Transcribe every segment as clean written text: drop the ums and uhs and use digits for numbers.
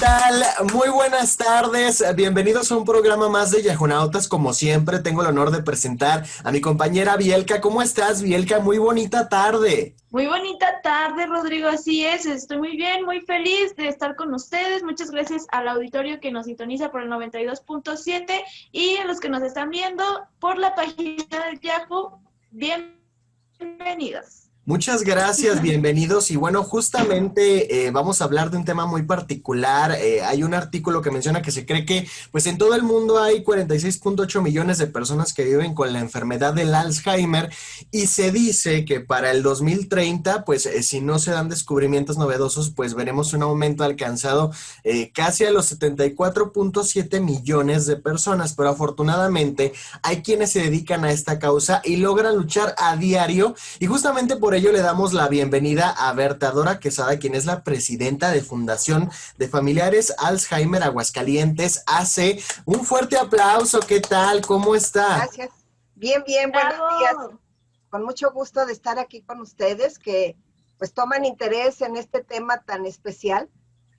tal? Muy buenas tardes. Bienvenidos a un programa más de Yajonautas. Como siempre, tengo el honor de presentar a mi compañera Bielka. ¿Cómo estás, Bielka? Muy bonita tarde. Muy bonita tarde, Rodrigo, así es, estoy muy bien, muy feliz de estar con ustedes. Muchas gracias al auditorio que nos sintoniza por el 92.7 y a los que nos están viendo por la página del Yahoo. Bienvenidos. Muchas gracias, bienvenidos. Y bueno, justamente vamos a hablar de un tema muy particular. Hay un artículo que menciona que se cree que pues en todo el mundo hay 46.8 millones de personas que viven con la enfermedad del Alzheimer y se dice que para el 2030, pues si no se dan descubrimientos novedosos, pues veremos un aumento alcanzado casi a los 74.7 millones de personas. Pero afortunadamente hay quienes se dedican a esta causa y logran luchar a diario y justamente por ello le damos la bienvenida a Berta Dora Quesada, quien es la presidenta de Fundación de Familiares Alzheimer Aguascalientes AC. Un fuerte aplauso, ¿qué tal? ¿Cómo está? Gracias. Bien, bien, buenos días. ¡Bravo! Con mucho gusto de estar aquí con ustedes que pues toman interés en este tema tan especial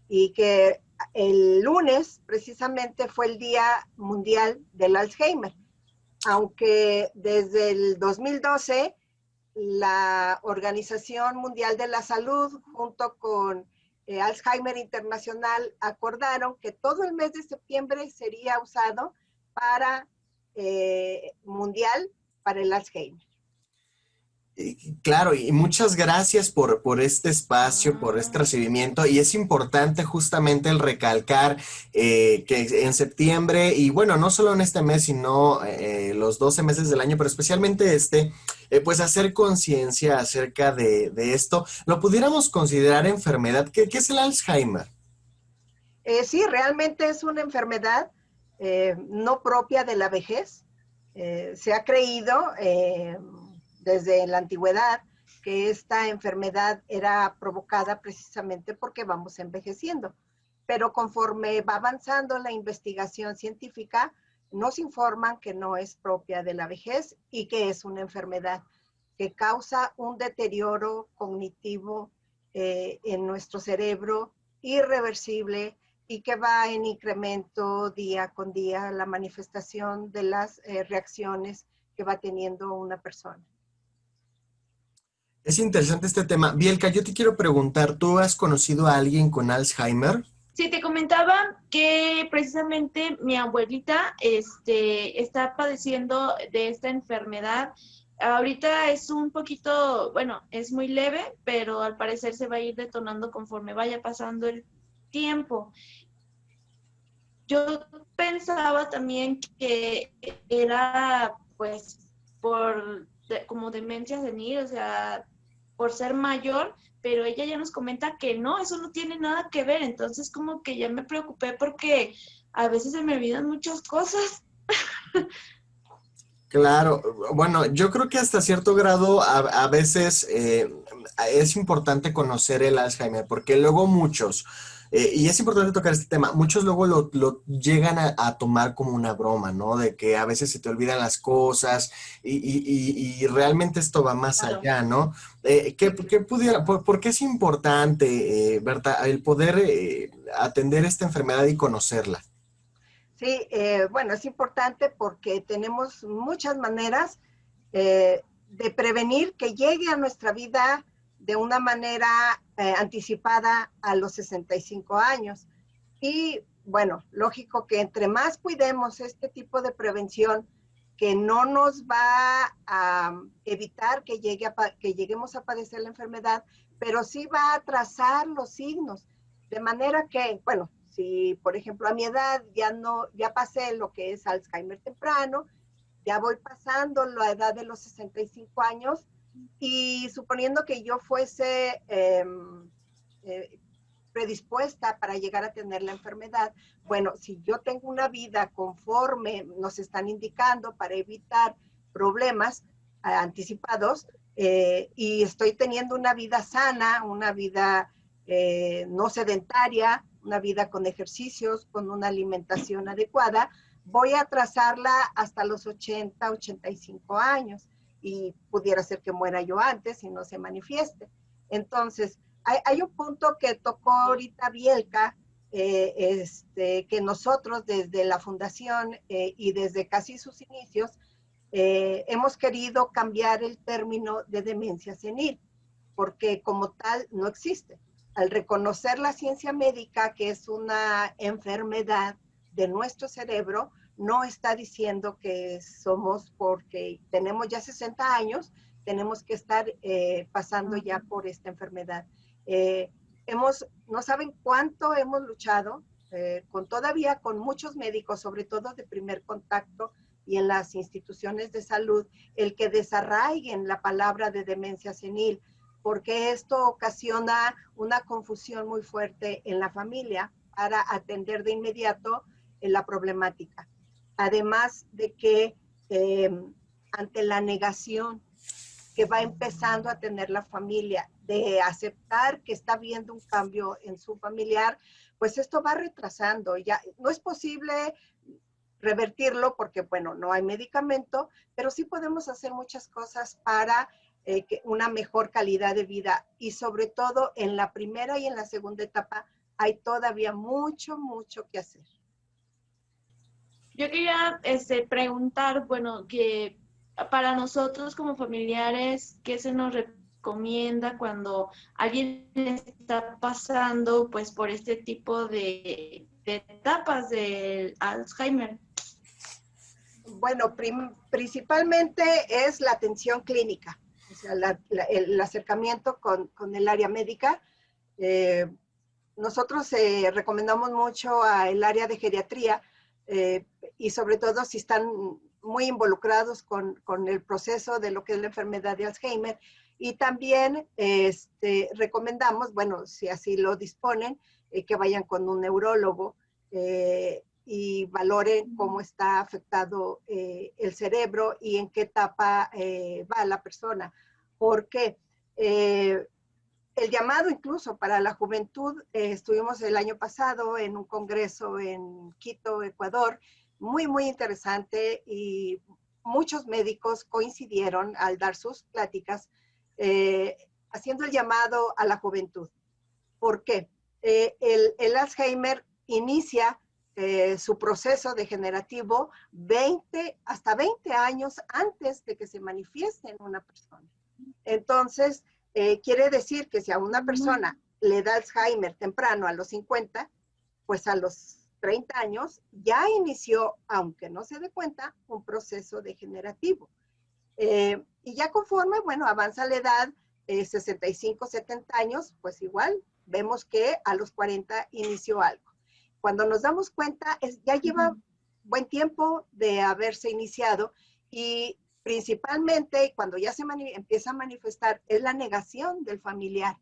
y que el lunes precisamente fue el Día Mundial del Alzheimer. Aunque desde el 2012 la Organización Mundial de la Salud junto con Alzheimer Internacional acordaron que todo el mes de septiembre sería usado para mundial para el Alzheimer. Claro, y muchas gracias por este espacio, por este recibimiento. Y es importante justamente el recalcar que en septiembre, y bueno, no solo en este mes, sino los 12 meses del año, pero especialmente pues hacer conciencia acerca de esto. ¿Lo pudiéramos considerar enfermedad? ¿Qué es el Alzheimer? Sí, realmente es una enfermedad no propia de la vejez. Se ha creído desde la antigüedad que esta enfermedad era provocada precisamente porque vamos envejeciendo. Pero conforme va avanzando la investigación científica, nos informan que no es propia de la vejez y que es una enfermedad que causa un deterioro cognitivo en nuestro cerebro irreversible y que va en incremento día con día la manifestación de las reacciones que va teniendo una persona. Es interesante este tema. Bielka, yo te quiero preguntar, ¿tú has conocido a alguien con Alzheimer? Sí, te comentaba que precisamente mi abuelita está padeciendo de esta enfermedad. Ahorita es un poquito, bueno, es muy leve, pero al parecer se va a ir detonando conforme vaya pasando el tiempo. Yo pensaba también que era pues como demencia senil, o sea, por ser mayor, pero ella ya nos comenta que no, eso no tiene nada que ver, entonces como que ya me preocupé porque a veces se me olvidan muchas cosas. Claro, bueno, yo creo que hasta cierto grado a veces es importante conocer el Alzheimer, porque luego muchos, y es importante tocar este tema, muchos luego lo llegan a tomar como una broma, ¿no? De que a veces se te olvidan las cosas y realmente esto va más Claro. allá, ¿no? ¿Qué pudiera, por qué es importante, Berta, el poder atender esta enfermedad y conocerla? Sí, bueno, es importante porque tenemos muchas maneras de prevenir que llegue a nuestra vida de una manera anticipada a los 65 años. Y bueno, lógico que entre más cuidemos este tipo de prevención, que no nos va a evitar que lleguemos a padecer la enfermedad, pero sí va a trazar los signos. De manera que, bueno, si por ejemplo a mi edad ya pasé lo que es Alzheimer temprano, ya voy pasando la edad de los 65 años y suponiendo que yo fuese eh, predispuesta para llegar a tener la enfermedad, bueno, si yo tengo una vida conforme nos están indicando para evitar problemas anticipados y estoy teniendo una vida sana, una vida no sedentaria, una vida con ejercicios, con una alimentación adecuada, voy a trazarla hasta los 80, 85 años y pudiera ser que muera yo antes y no se manifieste. Entonces, hay un punto que tocó ahorita Bielka, que nosotros desde la fundación y desde casi sus inicios hemos querido cambiar el término de demencia senil, porque como tal no existe. Al reconocer la ciencia médica que es una enfermedad de nuestro cerebro, no está diciendo que somos porque tenemos ya 60 años, tenemos que estar pasando ya por esta enfermedad. No saben cuánto hemos luchado todavía con muchos médicos, sobre todo de primer contacto y en las instituciones de salud, el que desarraiguen la palabra de demencia senil, porque esto ocasiona una confusión muy fuerte en la familia para atender de inmediato la problemática. Además de que ante la negación que va empezando a tener la familia de aceptar que está viendo un cambio en su familiar, pues esto va retrasando. Ya no es posible revertirlo porque, bueno, no hay medicamento, pero sí podemos hacer muchas cosas para una mejor calidad de vida, y sobre todo en la primera y en la segunda etapa hay todavía mucho, mucho que hacer. Yo quería preguntar, bueno, que para nosotros como familiares, ¿qué se nos recomienda cuando alguien está pasando pues por este tipo de etapas del Alzheimer? Bueno, principalmente es la atención clínica, o sea, el acercamiento con el área médica. Nosotros recomendamos mucho al área de geriatría y sobre todo si están muy involucrados con el proceso de lo que es la enfermedad de Alzheimer. Y también recomendamos, bueno, si así lo disponen, que vayan con un neurólogo y valoren cómo está afectado el cerebro y en qué etapa va la persona. Porque el llamado incluso para la juventud, estuvimos el año pasado en un congreso en Quito, Ecuador, muy, muy interesante, y muchos médicos coincidieron al dar sus pláticas haciendo el llamado a la juventud. ¿Por qué? El Alzheimer inicia su proceso degenerativo hasta 20 años antes de que se manifieste en una persona. Entonces, quiere decir que si a una persona le da Alzheimer temprano a los 50, pues a los 30 años ya inició, aunque no se dé cuenta, un proceso degenerativo. Y ya conforme, bueno, avanza la edad, 65, 70 años, pues igual vemos que a los 40 inició algo. Cuando nos damos cuenta, ya lleva buen tiempo de haberse iniciado, y principalmente cuando ya se empieza a manifestar es la negación del familiar.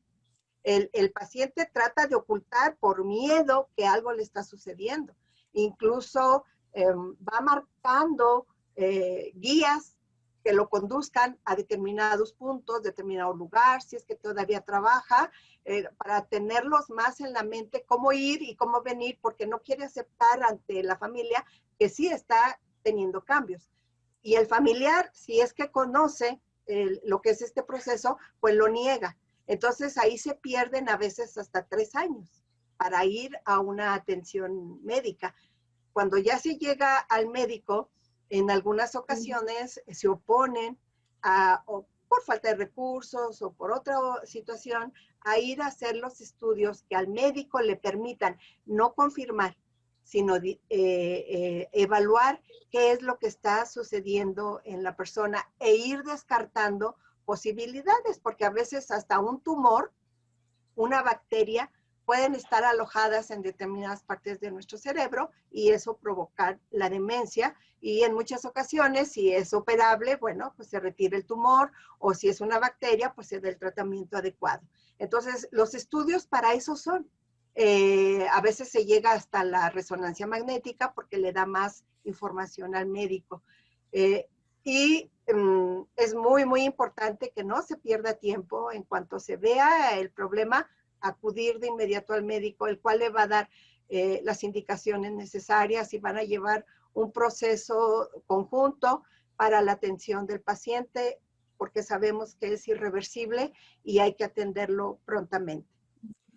El paciente trata de ocultar por miedo que algo le está sucediendo. Incluso va marcando guías que lo conduzcan a determinados puntos, determinado lugar, si es que todavía trabaja, para tenerlos más en la mente, cómo ir y cómo venir, porque no quiere aceptar ante la familia que sí está teniendo cambios. Y el familiar, si es que conoce lo que es este proceso, pues lo niega. Entonces ahí se pierden a veces hasta 3 años para ir a una atención médica. Cuando ya se llega al médico, en algunas ocasiones se oponen o por falta de recursos o por otra situación, a ir a hacer los estudios que al médico le permitan no confirmar, sino evaluar qué es lo que está sucediendo en la persona e ir descartando posibilidades, porque a veces hasta un tumor, una bacteria, pueden estar alojadas en determinadas partes de nuestro cerebro y eso provocar la demencia. Y en muchas ocasiones, si es operable, bueno, pues se retira el tumor, o si es una bacteria, pues se da el tratamiento adecuado. Entonces, los estudios para eso son. A veces se llega hasta la resonancia magnética porque le da más información al médico. Y es muy, muy importante que no se pierda tiempo. En cuanto se vea el problema, acudir de inmediato al médico, el cual le va a dar las indicaciones necesarias y van a llevar un proceso conjunto para la atención del paciente, porque sabemos que es irreversible y hay que atenderlo prontamente.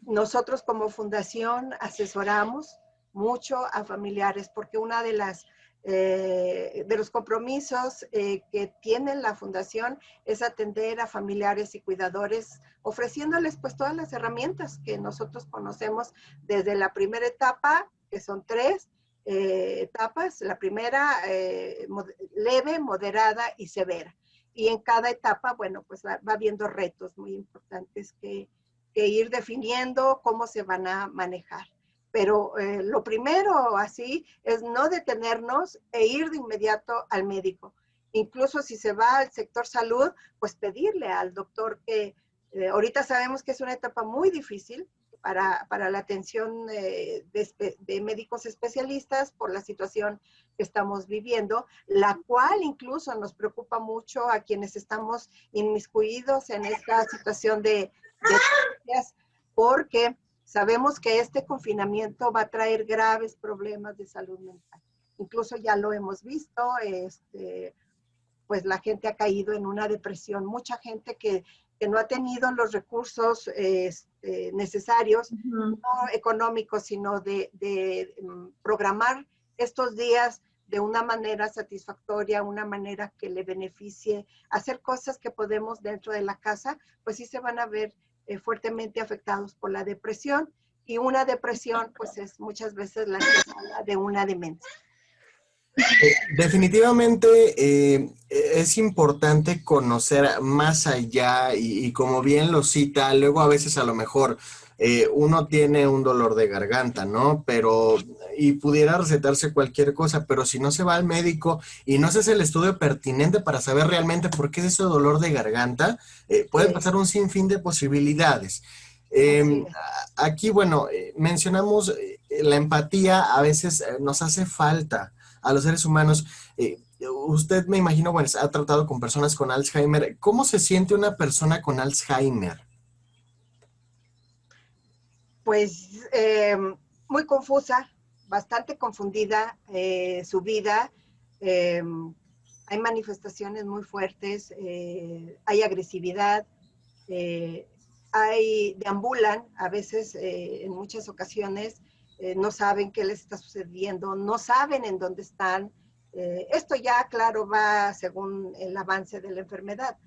Nosotros como fundación asesoramos mucho a familiares porque una de los compromisos que tiene la fundación es atender a familiares y cuidadores, ofreciéndoles pues todas las herramientas que nosotros conocemos desde la primera etapa, que son 3 etapas. La primera, leve, moderada y severa. Y en cada etapa, bueno, pues va habiendo retos muy importantes que ir definiendo cómo se van a manejar. Pero lo primero así es no detenernos e ir de inmediato al médico. Incluso si se va al sector salud, pues pedirle al doctor que ahorita sabemos que es una etapa muy difícil para la atención de médicos especialistas por la situación que estamos viviendo, la cual incluso nos preocupa mucho a quienes estamos inmiscuidos en esta situación de porque sabemos que este confinamiento va a traer graves problemas de salud mental. Incluso ya lo hemos visto, pues la gente ha caído en una depresión. Mucha gente que no ha tenido los recursos necesarios, no económicos, sino de programar estos días de una manera satisfactoria, una manera que le beneficie, hacer cosas que podemos dentro de la casa, pues sí se van a ver fuertemente afectados por la depresión, y una depresión pues es muchas veces la antesala de una demencia. Definitivamente es importante conocer más allá y como bien lo cita, luego a veces a lo mejor uno tiene un dolor de garganta, ¿no? Y pudiera recetarse cualquier cosa, pero si no se va al médico y no se hace el estudio pertinente para saber realmente por qué es ese dolor de garganta, puede pasar un sinfín de posibilidades. Aquí, bueno, mencionamos la empatía, a veces nos hace falta a los seres humanos. Usted, me imagino, bueno, ha tratado con personas con Alzheimer. ¿Cómo se siente una persona con Alzheimer? Pues muy confusa, bastante confundida su vida. Hay manifestaciones muy fuertes, hay agresividad, deambulan a veces, en muchas ocasiones, no saben qué les está sucediendo, no saben en dónde están. Esto ya, claro, va según el avance de la enfermedad,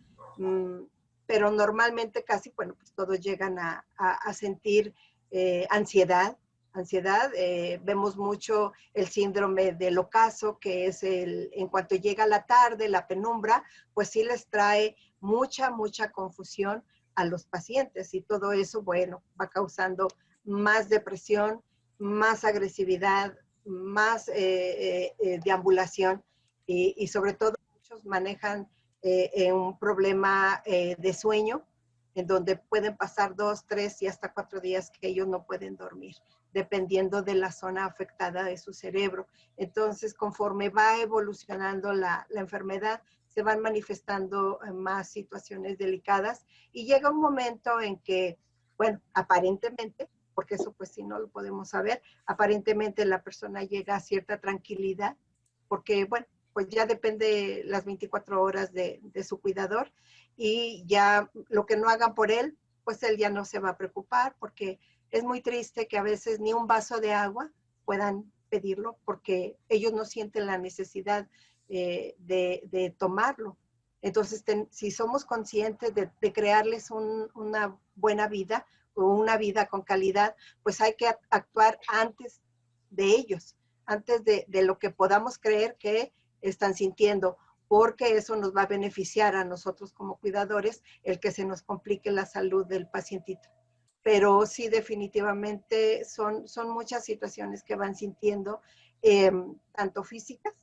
pero normalmente casi, bueno, pues todos llegan a sentir ansiedad. Vemos mucho el síndrome del ocaso, que es en cuanto llega la tarde, la penumbra, pues sí les trae mucha confusión a los pacientes, y todo eso, bueno, va causando más depresión, más agresividad, más deambulación, y sobre todo muchos manejan un problema de sueño, en donde pueden pasar 2, 3 y hasta 4 días que ellos no pueden dormir, dependiendo de la zona afectada de su cerebro. Entonces, conforme va evolucionando la enfermedad, se van manifestando más situaciones delicadas, y llega un momento en que, bueno, aparentemente, porque eso pues sí no lo podemos saber, aparentemente la persona llega a cierta tranquilidad, porque bueno, pues ya depende las 24 horas de su cuidador, y ya lo que no hagan por él, pues él ya no se va a preocupar, porque es muy triste que a veces ni un vaso de agua puedan pedirlo, porque ellos no sienten la necesidad de tomarlo. Entonces, si somos conscientes de crearles una buena vida o una vida con calidad, pues hay que actuar antes de ellos, antes de lo que podamos creer que están sintiendo, porque eso nos va a beneficiar a nosotros como cuidadores, el que se nos complique la salud del pacientito. Pero sí, definitivamente son muchas situaciones que van sintiendo, tanto físicas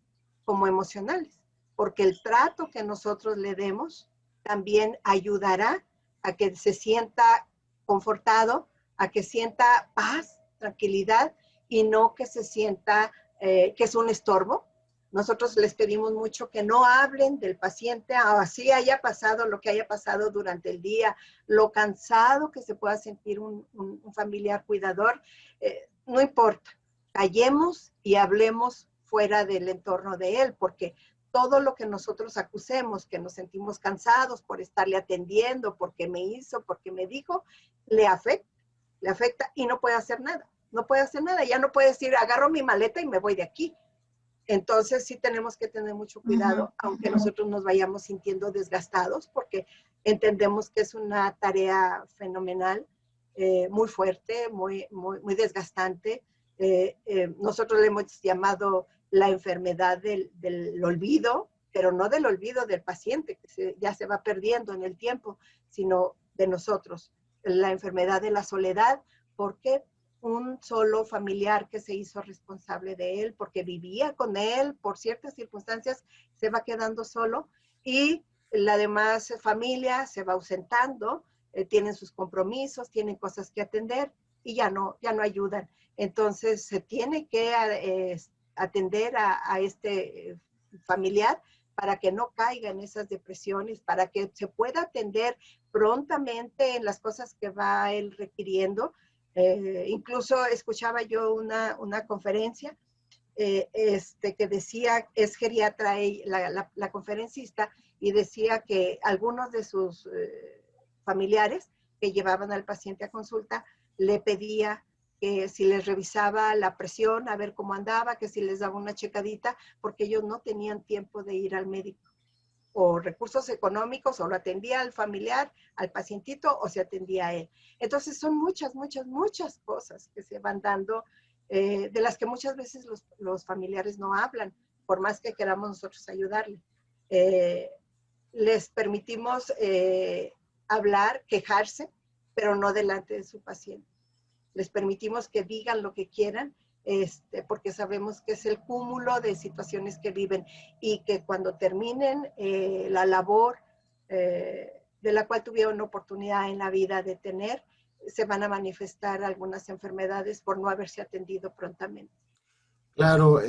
como emocionales, porque el trato que nosotros le demos también ayudará a que se sienta confortado, a que sienta paz, tranquilidad, y no que se sienta que es un estorbo. Nosotros les pedimos mucho que no hablen del paciente, así haya pasado lo que haya pasado durante el día, lo cansado que se pueda sentir un familiar cuidador, no importa, callemos y hablemos fuera del entorno de él, porque todo lo que nosotros acusemos, que nos sentimos cansados por estarle atendiendo, porque me hizo, porque me dijo, le afecta. le afecta y no puede hacer nada. No puede hacer nada, ya no puede decir, agarro mi maleta y me voy de aquí. Entonces sí tenemos que tener mucho cuidado, aunque nosotros nos vayamos sintiendo desgastados, porque entendemos que es una tarea fenomenal, muy fuerte, muy desgastante. Nosotros le hemos llamado la enfermedad del olvido, pero no del olvido del paciente, que ya se va perdiendo en el tiempo, sino de nosotros. La enfermedad de la soledad, porque un solo familiar que se hizo responsable de él, porque vivía con él, por ciertas circunstancias se va quedando solo, y la demás familia se va ausentando, tienen sus compromisos, tienen cosas que atender y ya no ayudan. Entonces se tiene que atender a este familiar para que no caiga en esas depresiones, para que se pueda atender prontamente en las cosas que va él requiriendo. Incluso escuchaba yo una conferencia que decía, es geriatra la conferencista, y decía que algunos de sus familiares que llevaban al paciente a consulta le pedía que si les revisaba la presión, a ver cómo andaba, que si les daba una checadita, porque ellos no tenían tiempo de ir al médico, o recursos económicos, o lo atendía al familiar, al pacientito, o se atendía a él. Entonces son muchas cosas que se van dando, de las que muchas veces los familiares no hablan, por más que queramos nosotros ayudarle. Les permitimos hablar, quejarse, pero no delante de su paciente. Les permitimos que digan lo que quieran, porque sabemos que es el cúmulo de situaciones que viven, y que cuando terminen la labor de la cual tuvieron oportunidad en la vida de tener, se van a manifestar algunas enfermedades por no haberse atendido prontamente. Claro,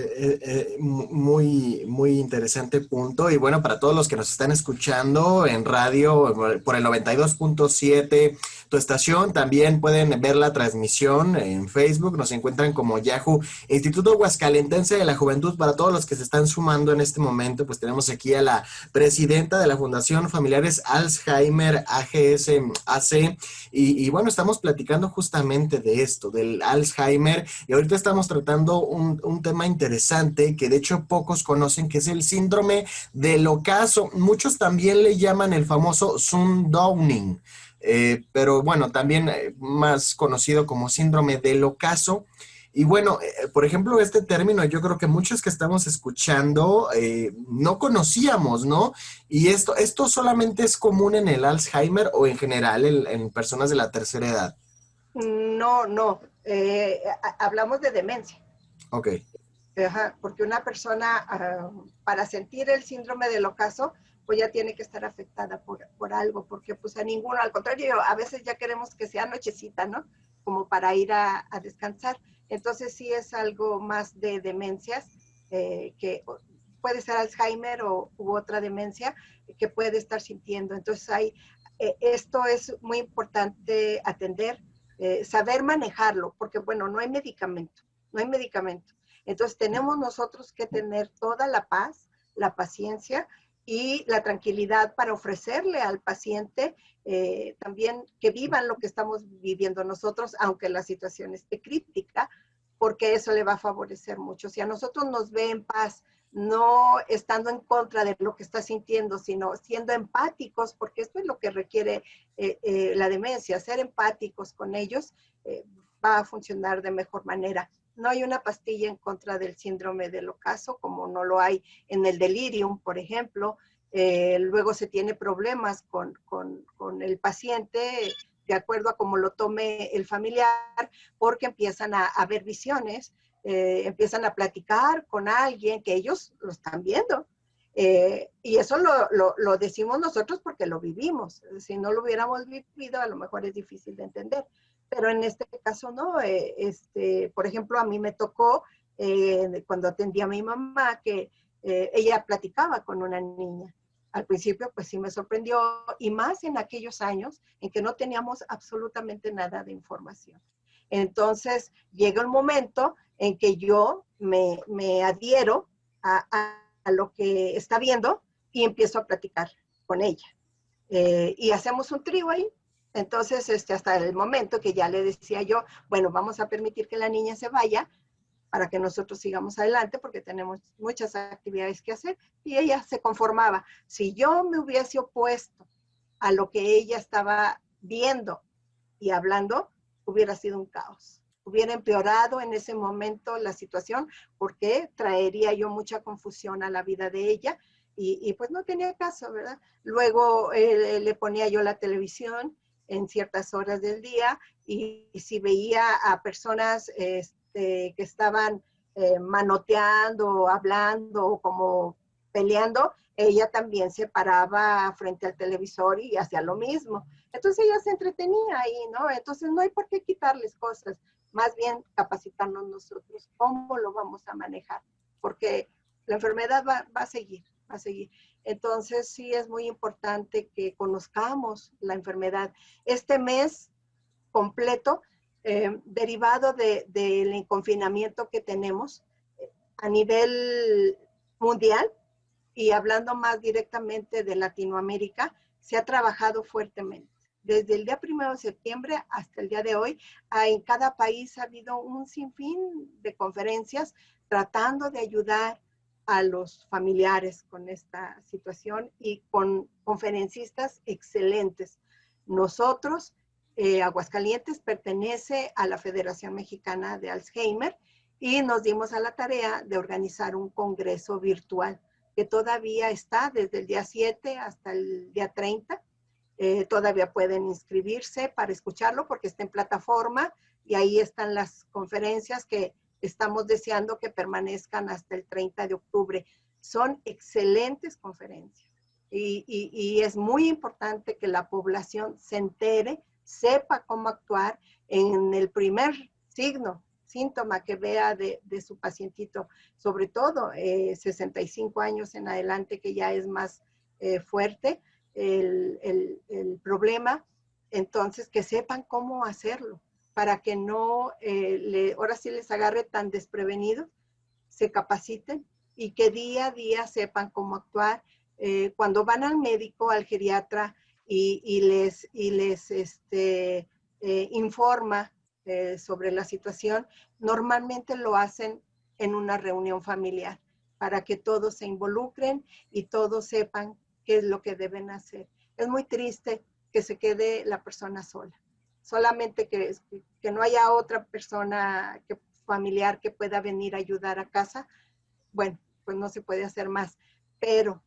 muy interesante punto. Y bueno, para todos los que nos están escuchando en radio por el 92.7, tu estación, también pueden ver la transmisión en Facebook. Nos encuentran como Yahoo, Instituto Huascalentense de la Juventud. Para todos los que se están sumando en este momento, pues tenemos aquí a la presidenta de la Fundación Familiares Alzheimer AGS AC. Y bueno, estamos platicando justamente de esto, del Alzheimer. Y ahorita estamos tratando un tema interesante que de hecho pocos conocen, que es el síndrome del ocaso. Muchos también le llaman el famoso Sundowning, pero bueno, también más conocido como síndrome del ocaso. Y bueno, por ejemplo, este término yo creo que muchos que estamos escuchando no conocíamos, ¿no? Y esto solamente es común en el Alzheimer o en general en personas de la tercera edad. No, hablamos de demencia. Ok. Porque una persona, para sentir el síndrome del ocaso, pues ya tiene que estar afectada por algo, porque pues a ninguno, al contrario, a veces ya queremos que sea nochecita, ¿no? Como para ir a descansar. Entonces sí es algo más de demencias, que puede ser Alzheimer u otra demencia que puede estar sintiendo. Entonces esto es muy importante atender, saber manejarlo, porque bueno, no hay medicamento. Entonces tenemos nosotros que tener toda la paz, la paciencia y la tranquilidad para ofrecerle al paciente también que vivan lo que estamos viviendo nosotros, aunque la situación esté crítica, porque eso le va a favorecer mucho. Si a nosotros nos ve en paz, no estando en contra de lo que está sintiendo, sino siendo empáticos, porque esto es lo que requiere la demencia, ser empáticos con ellos, va a funcionar de mejor manera. No hay una pastilla en contra del síndrome del ocaso, como no lo hay en el delirium, por ejemplo. Luego se tiene problemas con el paciente, de acuerdo a cómo lo tome el familiar, porque empiezan a ver visiones, empiezan a platicar con alguien que ellos lo están viendo. Y eso lo decimos nosotros porque lo vivimos. Si no lo hubiéramos vivido, a lo mejor es difícil de entender. Pero en este caso no. Por ejemplo, a mí me tocó, cuando atendí a mi mamá, que ella platicaba con una niña. Al principio, pues sí me sorprendió, y más en aquellos años en que no teníamos absolutamente nada de información. Entonces, llega un momento en que yo me adhiero a lo que está viendo y empiezo a platicar con ella. Y hacemos un trío ahí. Entonces, hasta el momento que ya le decía yo, bueno, vamos a permitir que la niña se vaya para que nosotros sigamos adelante porque tenemos muchas actividades que hacer. Y ella se conformaba. Si yo me hubiese opuesto a lo que ella estaba viendo y hablando, hubiera sido un caos. Hubiera empeorado en ese momento la situación porque traería yo mucha confusión a la vida de ella y pues no tenía caso, ¿verdad? Luego le ponía yo la televisión en ciertas horas del día y si veía a personas que estaban manoteando, hablando o como peleando, ella también se paraba frente al televisor y hacía lo mismo. Entonces ella se entretenía ahí, ¿no? Entonces no hay por qué quitarles cosas, más bien capacitarnos nosotros cómo lo vamos a manejar, porque la enfermedad va a seguir, va a seguir. Entonces sí es muy importante que conozcamos la enfermedad. Este mes completo, derivado del confinamiento que tenemos a nivel mundial y hablando más directamente de Latinoamérica, se ha trabajado fuertemente. Desde el día 1 de septiembre hasta el día de hoy, en cada país ha habido un sinfín de conferencias tratando de ayudar a los familiares con esta situación y con conferencistas excelentes. Nosotros, Aguascalientes pertenece a la Federación Mexicana de Alzheimer y nos dimos a la tarea de organizar un congreso virtual que todavía está desde el día 7 hasta el día 30. Todavía pueden inscribirse para escucharlo porque está en plataforma y ahí están las conferencias que estamos deseando que permanezcan hasta el 30 de octubre. Son excelentes conferencias y es muy importante que la población se entere, sepa cómo actuar en el primer síntoma que vea de su pacientito, sobre todo 65 años en adelante, que ya es más fuerte el problema. Entonces que sepan cómo hacerlo para que no, ahora sí les agarre tan desprevenidos, se capaciten y que día a día sepan cómo actuar. Cuando van al médico, al geriatra y les informa sobre la situación, normalmente lo hacen en una reunión familiar para que todos se involucren y todos sepan qué es lo que deben hacer. Es muy triste que se quede la persona sola. Solamente que no haya otra persona familiar que pueda venir a ayudar a casa. Bueno, pues no se puede hacer más, pero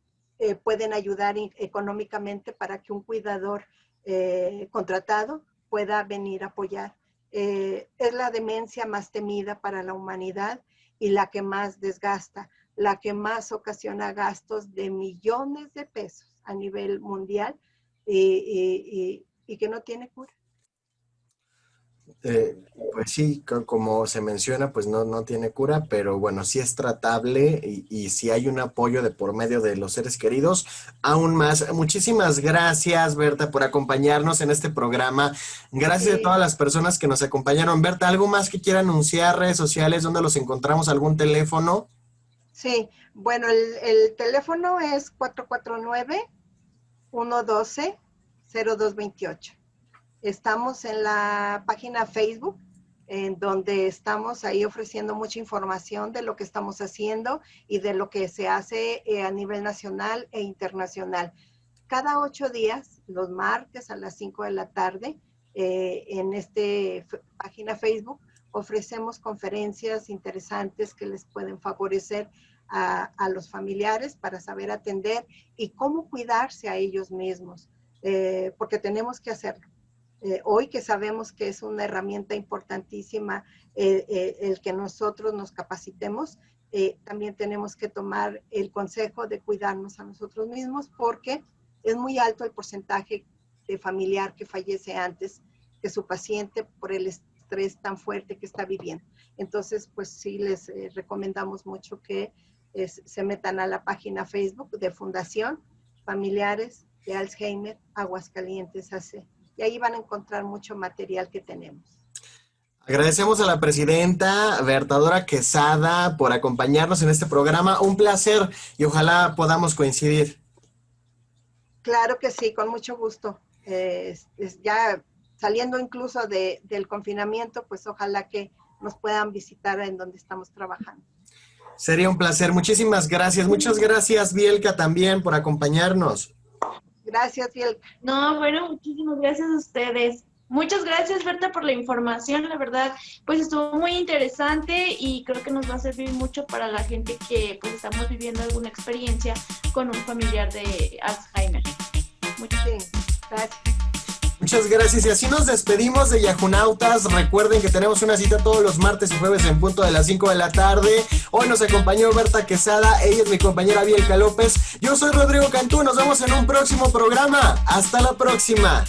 pueden ayudar económicamente para que un cuidador contratado pueda venir a apoyar. Es la demencia más temida para la humanidad y la que más desgasta, la que más ocasiona gastos de millones de pesos a nivel mundial y que no tiene cura. Pues sí, como se menciona, pues no tiene cura, pero bueno, sí es tratable y si hay un apoyo de por medio de los seres queridos, aún más. Muchísimas gracias, Berta, por acompañarnos en este programa. Gracias a todas las personas que nos acompañaron. Berta, ¿algo más que quiera anunciar? ¿Redes sociales? ¿Dónde los encontramos? ¿Algún teléfono? Sí, bueno, el teléfono es 449-112-0228. Estamos en la página Facebook, en donde estamos ahí ofreciendo mucha información de lo que estamos haciendo y de lo que se hace a nivel nacional e internacional. Cada 8 días, los martes a las 5 de la tarde, en esta página Facebook, ofrecemos conferencias interesantes que les pueden favorecer a los familiares para saber atender y cómo cuidarse a ellos mismos, porque tenemos que hacerlo. Hoy que sabemos que es una herramienta importantísima el que nosotros nos capacitemos, también tenemos que tomar el consejo de cuidarnos a nosotros mismos porque es muy alto el porcentaje de familiar que fallece antes que su paciente por el estrés tan fuerte que está viviendo. Entonces, pues sí les recomendamos mucho que se metan a la página Facebook de Fundación Familiares de Alzheimer Aguascalientes AC. Y ahí van a encontrar mucho material que tenemos. Agradecemos a la presidenta Berta Quesada por acompañarnos en este programa. Un placer y ojalá podamos coincidir. Claro que sí, con mucho gusto. ya saliendo incluso del confinamiento, pues ojalá que nos puedan visitar en donde estamos trabajando. Sería un placer. Muchísimas gracias. Muchas gracias, Bielka, también por acompañarnos. Gracias, Bielka. No, bueno, muchísimas gracias a ustedes. Muchas gracias, Berta, por la información. La verdad, pues estuvo muy interesante y creo que nos va a servir mucho para la gente que pues estamos viviendo alguna experiencia con un familiar de Alzheimer. Sí, gracias. Muchas gracias y así nos despedimos de Yahunautas. Recuerden que tenemos una cita todos los martes y jueves en punto de las 5 de la tarde. Hoy nos acompañó Berta Quesada, ella es mi compañera Bielka López. Yo soy Rodrigo Cantú, nos vemos en un próximo programa. Hasta la próxima.